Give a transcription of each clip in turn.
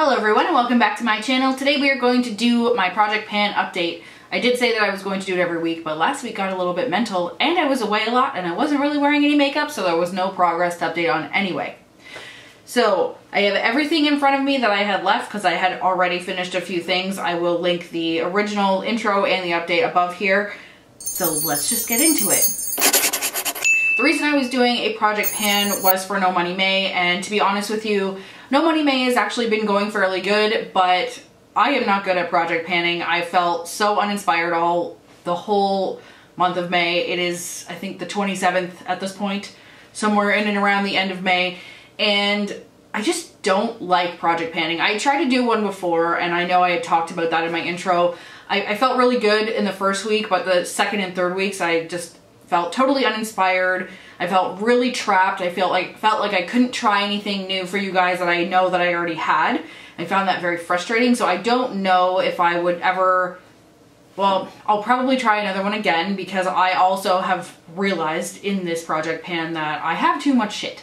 Hello everyone and welcome back to my channel. Today we are going to do my Project Pan update. I did say that I was going to do it every week, but last week got a little bit mental and I was away a lot and I wasn't really wearing any makeup, so there was no progress to update on anyway. So I have everything in front of me that I had left because I had already finished a few things. I will link the original intro and the update above here. So let's just get into it. The reason I was doing a Project Pan was for No Money May, and to be honest with you, No Money May has actually been going fairly good, but I am not good at project panning. I felt so uninspired the whole month of May. It is, I think, the 27th at this point, somewhere in and around the end of May, and I just don't like project panning. I tried to do one before, and I know I had talked about that in my intro. I felt really good in the first week, but the second and third weeks I just felt totally uninspired. I felt really trapped. I felt like I couldn't try anything new for you guys that I know that I already had. I found that very frustrating, so I don't know if I would ever, well, I'll probably try another one again because I also have realized in this Project Pan that I have too much shit.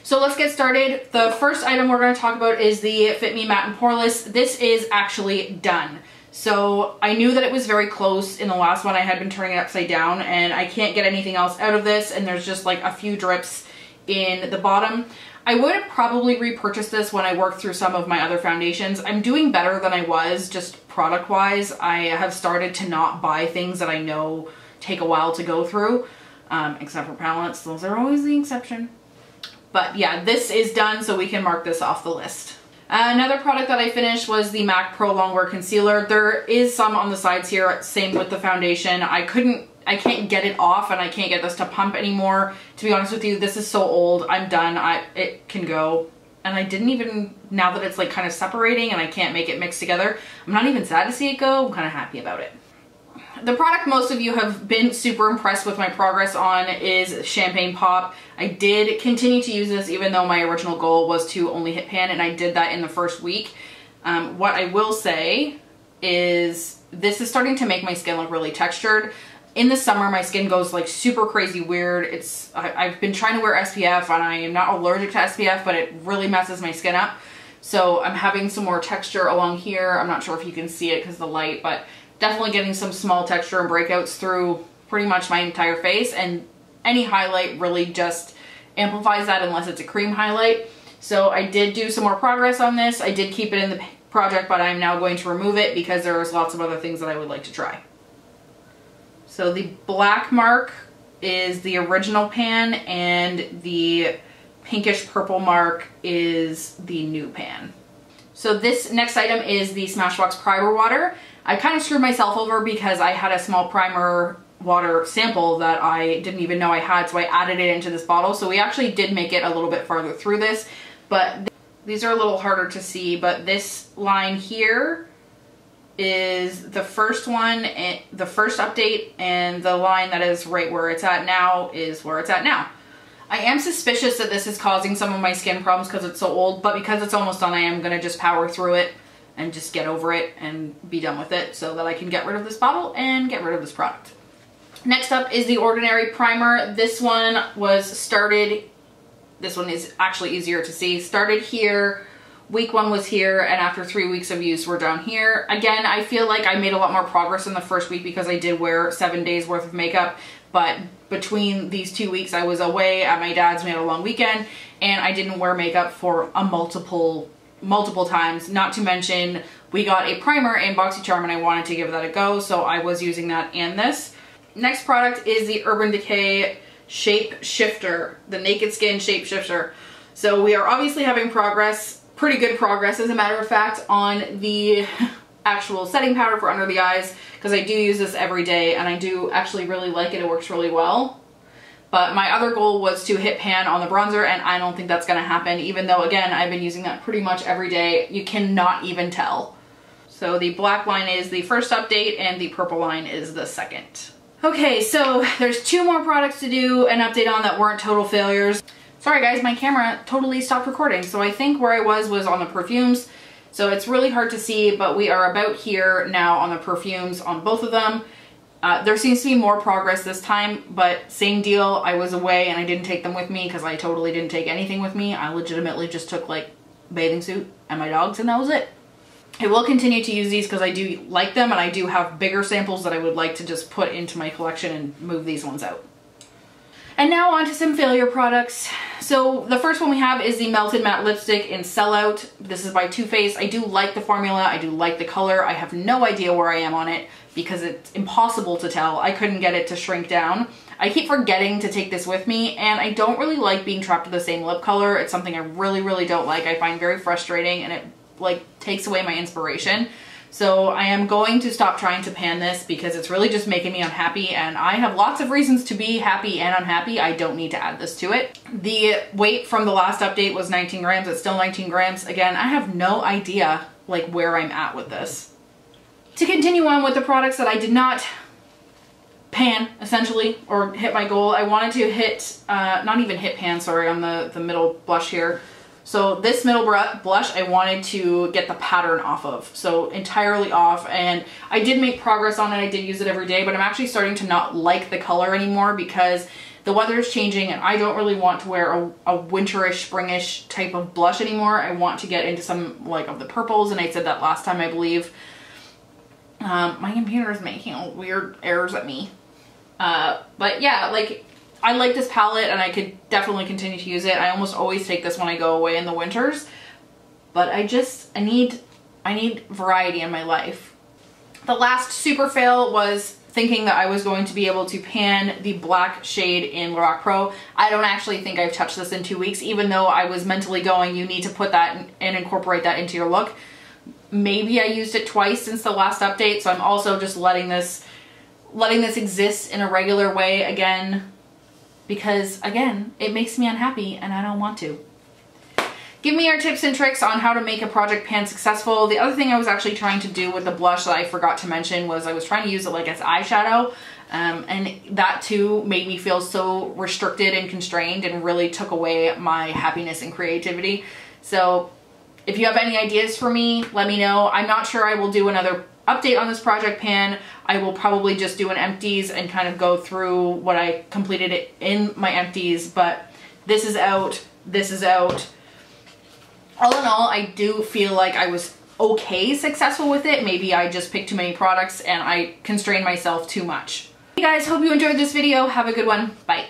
So let's get started. The first item we're going to talk about is the Fit Me Matte and Poreless. This is actually done. So I knew that it was very close in the last one. I had been turning it upside down and I can't get anything else out of this, and there's just like a few drips in the bottom. I would probably repurchase this when I work through some of my other foundations. I'm doing better than I was just product wise. I have started to not buy things that I know take a while to go through, except for palettes. Those are always the exception. But yeah, this is done, so we can mark this off the list. Another product that I finished was the MAC Pro Longwear Concealer. There is some on the sides here, same with the foundation. I can't get it off and I can't get this to pump anymore. To be honest with you, this is so old. I'm done. It can go. And I didn't even, now that it's like kind of separating and I can't make it mix together, I'm not even sad to see it go. I'm kind of happy about it. The product most of you have been super impressed with my progress on is Champagne Pop. I did continue to use this even though my original goal was to only hit pan, and I did that in the first week. What I will say is this is starting to make my skin look really textured. In the summer, my skin goes like super crazy weird. I've been trying to wear SPF and I am not allergic to SPF, but it really messes my skin up. So I'm having some more texture along here. I'm not sure if you can see it because of the light, but definitely getting some small texture and breakouts through pretty much my entire face, and any highlight really just amplifies that unless it's a cream highlight. So I did do some more progress on this. I did keep it in the project, but I'm now going to remove it because there's lots of other things that I would like to try. So the black mark is the original pan and the pinkish purple mark is the new pan. So this next item is the Smashbox Primer Water. I kind of screwed myself over because I had a small primer water sample that I didn't even know I had, so I added it into this bottle. So we actually did make it a little bit farther through this, but these are a little harder to see, but this line here is the first one, the first update, and the line that is right where it's at now is where it's at now. I am suspicious that this is causing some of my skin problems because it's so old, but because it's almost done, I am going to just power through it and just get over it and be done with it so that I can get rid of this bottle and get rid of this product. Next up is the Ordinary Primer. This one was started, this one is actually easier to see, started here, week 1 was here, and after 3 weeks of use we're down here. Again, I feel like I made a lot more progress in the first week because I did wear 7 days worth of makeup, but between these 2 weeks I was away at my dad's, we had a long weekend, and I didn't wear makeup for a multiple times, not to mention we got a primer in BoxyCharm and I wanted to give that a go, so I was using that and this. Next product is the Urban Decay Shape Shifter, the Naked Skin Shape Shifter. So we are obviously having progress, pretty good progress as a matter of fact, on the actual setting powder for under the eyes, because I do use this every day and I do actually really like it. It works really well. But my other goal was to hit pan on the bronzer, and I don't think that's going to happen, even though, again, I've been using that pretty much every day. You cannot even tell. So the black line is the first update, and the purple line is the second. Okay, so there's 2 more products to do an update on that weren't total failures. Sorry guys, my camera totally stopped recording, so I think where I was on the perfumes. So it's really hard to see, but we are about here now on the perfumes on both of them. There seems to be more progress this time, but same deal. I was away and I didn't take them with me because I totally didn't take anything with me. I legitimately just took like bathing suit, and my dogs, and that was it. I will continue to use these because I do like them, and I do have bigger samples that I would like to just put into my collection and move these ones out. And now on to some failure products. So the first one we have is the Melted Matte Lipstick in Sellout. This is by Too Faced. I do like the formula. I do like the color. I have no idea where I am on it because it's impossible to tell. I couldn't get it to shrink down. I keep forgetting to take this with me, and I don't really like being trapped with the same lip color. It's something I really, really don't like. I find very frustrating, and it like takes away my inspiration. So I am going to stop trying to pan this because it's really just making me unhappy, and I have lots of reasons to be happy and unhappy. I don't need to add this to it. The weight from the last update was 19 grams. It's still 19 grams. Again, I have no idea like where I'm at with this. To continue on with the products that I did not pan, essentially, or hit my goal, I wanted to hit, not even hit pan, sorry, on the middle blush here. So this middle blush I wanted to get the pattern off of, so entirely off, and I did make progress on it. I did use it every day, but I'm actually starting to not like the color anymore because the weather is changing and I don't really want to wear a winterish, springish type of blush anymore. I want to get into some like of the purples, and I said that last time, I believe. My computer is making weird errors at me. But yeah, like, I like this palette and I could definitely continue to use it. I almost always take this when I go away in the winters, but I need variety in my life. The last super fail was thinking that I was going to be able to pan the black shade in Lorac Pro. I don't actually think I've touched this in 2 weeks, even though I was mentally going, you need to put that and incorporate that into your look. Maybe I used it twice since the last update, so I'm also just letting this exist in a regular way again, because again, it makes me unhappy and I don't want to. Give me your tips and tricks on how to make a project pan successful. The other thing I was actually trying to do with the blush that I forgot to mention was I was trying to use it like as eyeshadow, and that too made me feel so restricted and constrained and really took away my happiness and creativity. So if you have any ideas for me, let me know. I'm not sure I will do another update on this project pan. I will probably just do an empties and kind of go through what I completed it in my empties, but this is out, this is out. All in all, I do feel like I was okay successful with it. Maybe I just picked too many products and I constrained myself too much. Hey guys, hope you enjoyed this video. Have a good one. Bye.